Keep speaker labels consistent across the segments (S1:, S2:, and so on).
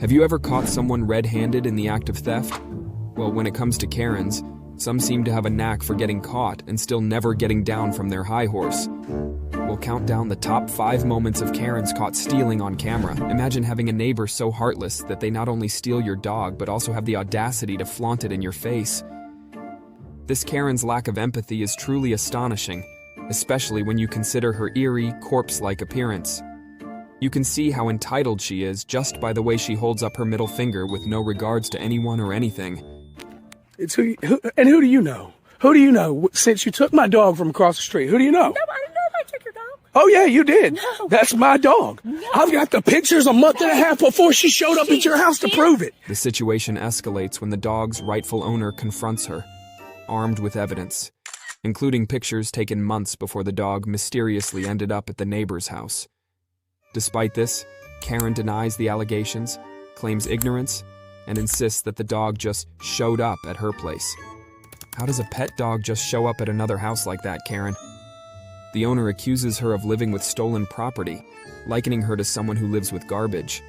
S1: Have you ever caught someone red-handed in the act of theft? Well, when it comes to Karens, some seem to have a knack for getting caught and still never getting down from their high horse. We'll count down the top 5 moments of Karens caught stealing on camera. Imagine having a neighbor so heartless that they not only steal your dog, but also have the audacity to flaunt it in your face. This Karen's lack of empathy is truly astonishing, especially when you consider her eerie, corpse-like appearance. You can see how entitled she is just by the way she holds up her middle finger with no regards to anyone or anything.
S2: It's who do you know? Who do you know since you took my dog from across the street? Who do you know?
S3: Nobody took your dog.
S2: Oh, yeah, you did.
S3: No.
S2: That's my dog.
S3: No.
S2: I've got the pictures a month and a half before she showed up at your house to prove it.
S1: The situation escalates when the dog's rightful owner confronts her, armed with evidence, including pictures taken months before the dog mysteriously ended up at the neighbor's house. Despite this, Karen denies the allegations, claims ignorance, and insists that the dog just showed up at her place. How does a pet dog just show up at another house like that, Karen? The owner accuses her of living with stolen property, likening her to someone who lives with garbage.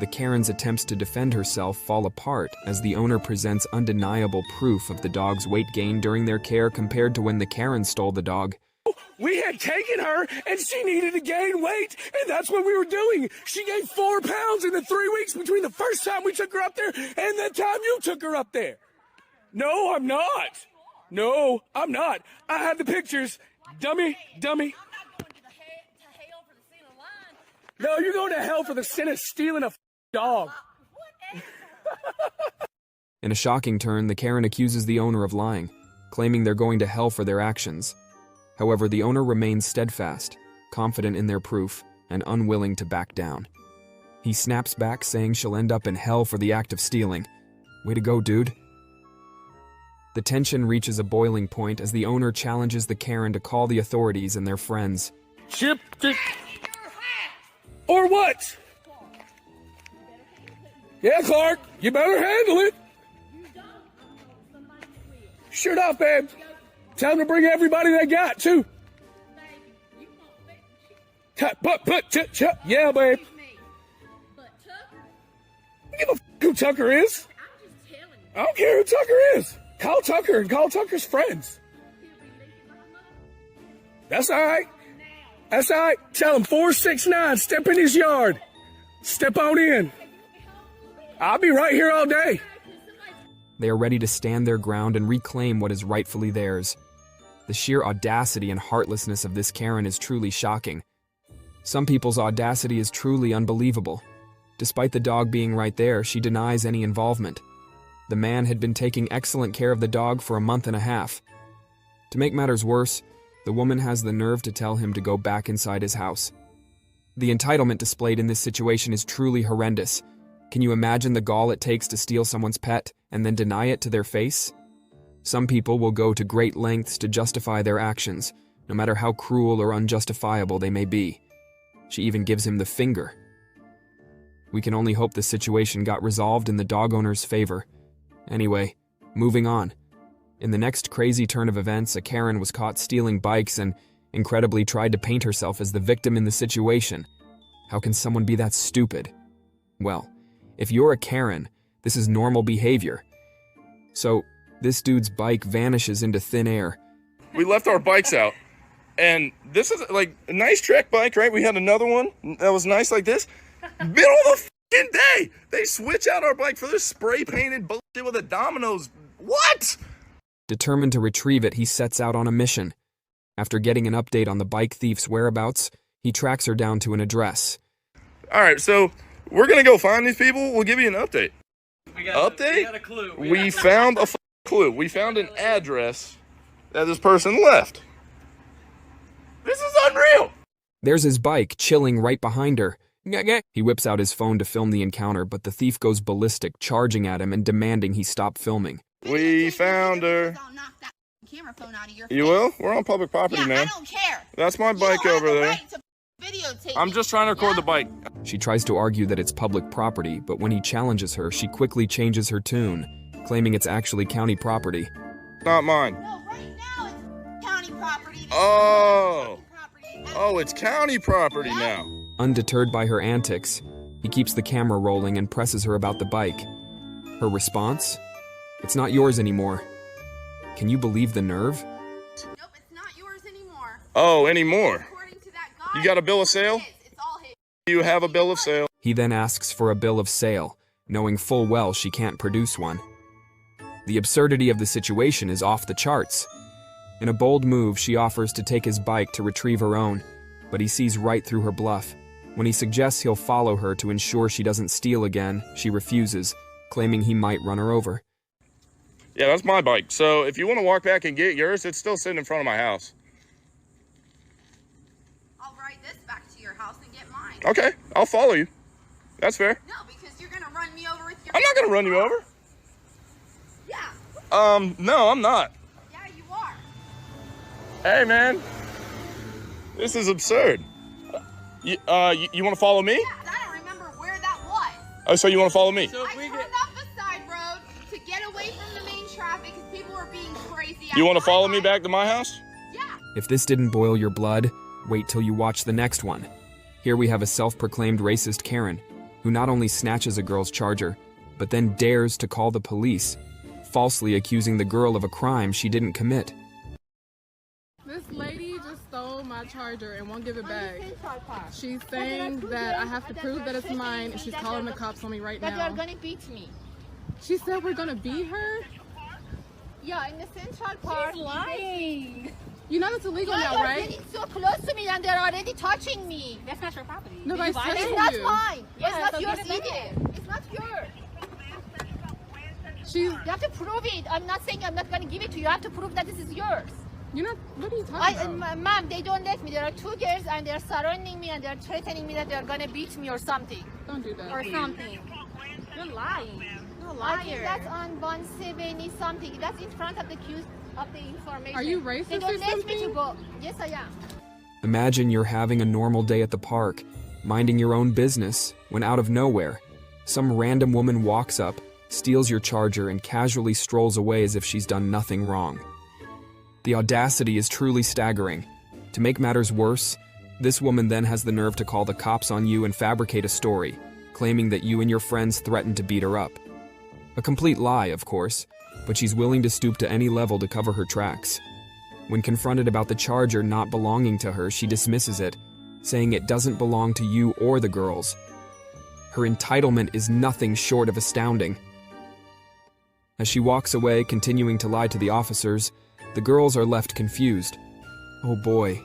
S1: The Karen's attempts to defend herself fall apart as the owner presents undeniable proof of the dog's weight gain during their care compared to when the Karen stole the dog.
S2: We had taken her, and she needed to gain weight, and that's what we were doing. She gained 4 pounds in the 3 weeks between the first time we took her up there and the time you took her up there. No, I'm not. No, I'm not. I have the pictures. Dummy.
S3: I'm not going to hell for the sin of lying.
S2: No, you're going to hell for the sin of stealing a dog.
S1: In a shocking turn, the Karen accuses the owner of lying, claiming they're going to hell for their actions. However, the owner remains steadfast, confident in their proof, and unwilling to back down. He snaps back, saying she'll end up in hell for the act of stealing. Way to go, dude. The tension reaches a boiling point as the owner challenges the Karen to call the authorities and their friends.
S2: Chip it. Or what? Yeah, Clark, you better handle it. Sure enough, babe. Tell them to bring everybody they got, too. Yeah, babe. I don't give a who Tucker is. I don't care who Tucker is. Call Tucker and call Tucker's friends. That's all right. That's all right. Tell him 469, step in his yard. Step on in. I'll be right here all day.
S1: They are ready to stand their ground and reclaim what is rightfully theirs. The sheer audacity and heartlessness of this Karen is truly shocking. Some people's audacity is truly unbelievable. Despite the dog being right there, she denies any involvement. The man had been taking excellent care of the dog for a month and a half. To make matters worse, the woman has the nerve to tell him to go back inside his house. The entitlement displayed in this situation is truly horrendous. Can you imagine the gall it takes to steal someone's pet and then deny it to their face? Some people will go to great lengths to justify their actions, no matter how cruel or unjustifiable they may be. She even gives him the finger. We can only hope the situation got resolved in the dog owner's favor. Anyway, moving on. In the next crazy turn of events, a Karen was caught stealing bikes and incredibly tried to paint herself as the victim in the situation. How can someone be that stupid? Well, if you're a Karen, this is normal behavior. So, this dude's bike vanishes into thin air.
S4: We left our bikes out, and this is like a nice trek bike, right? We had another one that was nice like this. Middle of the f***ing day, they switch out our bike for this spray-painted bullshit with a Domino's. What?
S1: Determined to retrieve it, he sets out on a mission. After getting an update on the bike thief's whereabouts, he tracks her down to an address.
S4: All right, so we're going to go find these people. We'll give you an update.
S5: We got a clue.
S4: We found a clue. We found an address that this person left. This is unreal.
S1: There's his bike, chilling right behind her. He whips out his phone to film the encounter, but the thief goes ballistic, charging at him and demanding he stop filming.
S4: We found her.
S3: Camera phone out of your
S4: You
S3: face.
S4: will? We're on public property,
S3: Yeah,
S4: man.
S3: I don't care.
S4: That's my
S3: You
S4: bike
S3: don't have
S4: over
S3: the
S4: there.
S3: right to videotape
S4: I'm
S3: it.
S4: just trying to record the bike.
S1: She tries to argue that it's public property, but when he challenges her, she quickly changes her tune, claiming it's actually county property.
S4: Not mine.
S3: No, right now it's county property. This
S4: Oh.
S3: is county property.
S4: Oh, it's county property now.
S1: Undeterred by her antics, He keeps the camera rolling and presses her about the bike. Her response? It's not yours anymore. Can you believe the nerve?
S3: Nope, it's not yours anymore.
S4: Oh, anymore.
S3: According to that guy,
S4: You got a bill of sale?
S3: it's all his.
S4: You have a bill of sale.
S1: He then asks for a bill of sale, knowing full well she can't produce one. The absurdity of the situation is off the charts. In a bold move, she offers to take his bike to retrieve her own, but he sees right through her bluff. When he suggests he'll follow her to ensure she doesn't steal again, she refuses, claiming he might run her over.
S4: Yeah, that's my bike. So if you want to walk back and get yours, it's still sitting in front of my house.
S3: I'll ride this back to your house and get mine.
S4: Okay, I'll follow you. That's fair.
S3: No, because you're gonna run me over with your.
S4: I'm not going to run you over.
S3: Yeah.
S4: No, I'm not.
S3: Yeah, you are.
S4: Hey, man. This is absurd. You want to follow me?
S3: Yeah, I don't remember where that was.
S4: Oh, so you want to follow me?
S5: So
S3: I
S5: if we
S3: turned
S5: get,
S3: off the side road to get away from the main traffic because people were being crazy.
S4: You want to follow me back to my house?
S3: Yeah.
S1: If this didn't boil your blood, wait till you watch the next one. Here we have a self-proclaimed racist Karen, who not only snatches a girl's charger, but then dares to call the police, falsely accusing the girl of a crime she didn't commit.
S6: This lady just stole my charger and won't give it back. She's saying that I have to prove that it's mine, and she's calling the cops on me right
S7: That
S6: now.
S7: you're gonna beat me.
S6: She said we're gonna beat her?
S7: Yeah, in the Central Park.
S3: She's lying.
S6: You know that's illegal
S7: Yeah,
S6: now,
S7: they're
S6: right?
S7: getting so close to me and they're already touching me.
S3: That's not your property.
S6: Nobody's touching
S7: It's not
S6: you.
S7: mine.
S3: Yeah,
S7: it's not
S3: so
S7: yours
S3: give it back.
S7: either. It's not yours.
S6: She's,
S7: You have to prove it. I'm not saying I'm not gonna give it to you. You have to prove that this is yours.
S6: you're not, what are you talking about?
S7: Ma'am, they don't let me. There are two girls and they're surrounding me and they're threatening me that they're gonna beat me or something.
S6: Don't do that.
S3: Or something. You're lying. You're a
S7: I think
S3: liar.
S7: that's on 170 something. That's in front of the queue of the information.
S6: Are you racist
S7: They don't
S6: or
S7: let me to
S6: something?
S7: go. Yes, I am.
S1: Imagine you're having a normal day at the park, minding your own business, when out of nowhere, some random woman walks up, steals your charger, and casually strolls away as if she's done nothing wrong. The audacity is truly staggering. To make matters worse, this woman then has the nerve to call the cops on you and fabricate a story, claiming that you and your friends threatened to beat her up. A complete lie, of course, but she's willing to stoop to any level to cover her tracks. When confronted about the charger not belonging to her, she dismisses it, saying it doesn't belong to you or the girls. Her entitlement is nothing short of astounding. As she walks away, continuing to lie to the officers, the girls are left confused. Oh boy,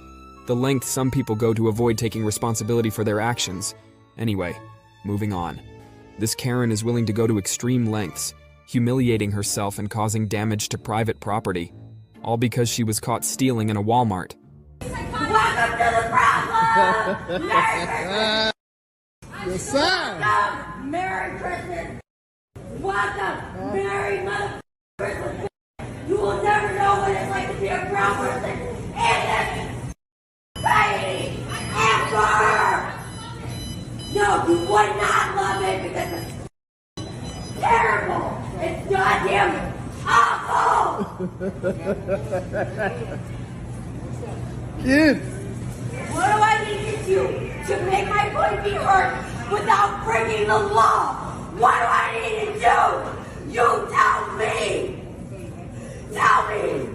S1: the length some people go to avoid taking responsibility for their actions. Anyway, moving on. This Karen is willing to go to extreme lengths, humiliating herself and causing damage to private property, all because she was caught stealing in a Walmart.
S8: Welcome to the problem!
S9: Yes, sir.
S8: Welcome! Merry Christmas! Welcome! Merry mother Christmas! You will never know what it's like to be a brown person in this society ever! No, you would not love it because it's terrible! It's goddamn awful!
S9: Kid.
S8: What do I need to do to make my point be heard without breaking the law? What do I need to do? You tell me! Tell me!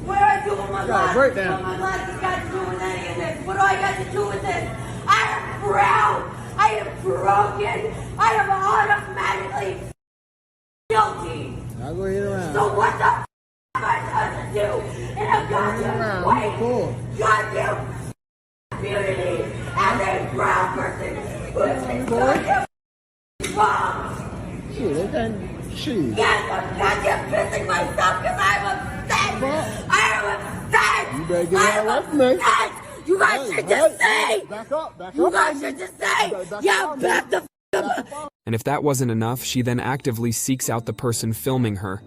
S8: What do I do with my glasses?
S9: break down.
S8: What my glasses got to do with any of this? What do I got to do with this? I am brown! I am broken! I am automatically guilty!
S9: I'll go hit around.
S8: So what the f am I supposed to do in a goddamn way? Goddamn community as a brown person who's been goddamn wrong.
S9: Shit, they can't shoot.
S8: Yes, I'm goddamn pissing myself because I'm upset. I am upset.
S9: You better get
S8: I
S9: out
S8: am
S9: of me.
S8: upset. You guys should just say.
S9: Back up, back
S8: You
S9: up.
S8: guys should just say. Yeah, back the f up.
S1: And if that wasn't enough, she then actively seeks out the person filming her,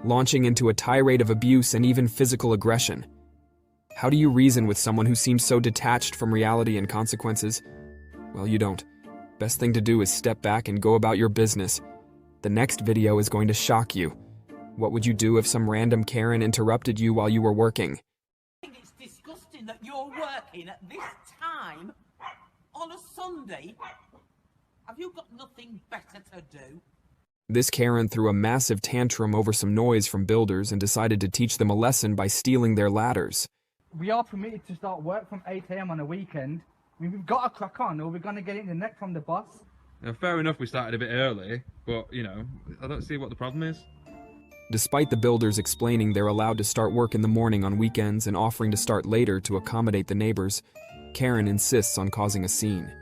S1: launching into a tirade of abuse and even physical aggression. How do you reason with someone who seems so detached from reality and consequences? Well, you don't. Best thing to do is step back and go about your business. The next video is going to shock you. What would you do if some random Karen interrupted you while you were working?
S10: I think it's disgusting that you're working at this time On a Sunday? Have you got nothing better to do?
S1: This Karen threw a massive tantrum over some noise from builders and decided to teach them a lesson by stealing their ladders.
S11: We are permitted to start work from 8 AM on a weekend. I mean, we've got to crack on or we're going to get it in the neck from the boss.
S5: Now, fair enough we started a bit early, but, you know, I don't see what the problem is.
S1: Despite the builders explaining they're allowed to start work in the morning on weekends and offering to start later to accommodate the neighbors, Karen insists on causing a scene.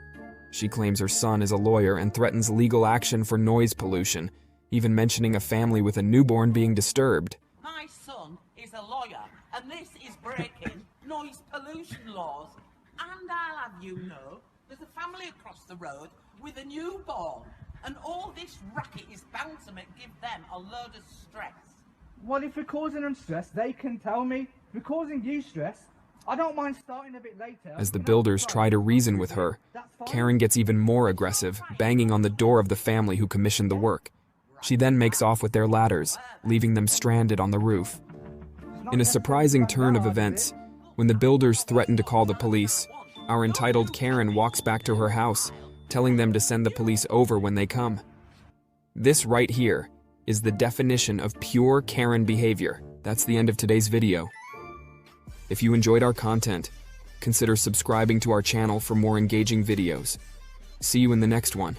S1: She claims her son is a lawyer and threatens legal action for noise pollution, even mentioning a family with a newborn being disturbed.
S10: My son is a lawyer, and this is breaking noise pollution laws. And I'll have you know, there's a family across the road with a newborn, and all this racket is bound to give them a load of stress.
S11: Well, if we're causing them stress, they can tell me. If we're causing you stress, I don't mind starting a bit later.
S1: As the builders try to reason with her, Karen gets even more aggressive, banging on the door of the family who commissioned the work. She then makes off with their ladders, leaving them stranded on the roof. In a surprising turn of events, when the builders threaten to call the police, our entitled Karen walks back to her house, telling them to send the police over when they come. This right here is the definition of pure Karen behavior. That's the end of today's video. If you enjoyed our content, consider subscribing to our channel for more engaging videos. See you in the next one.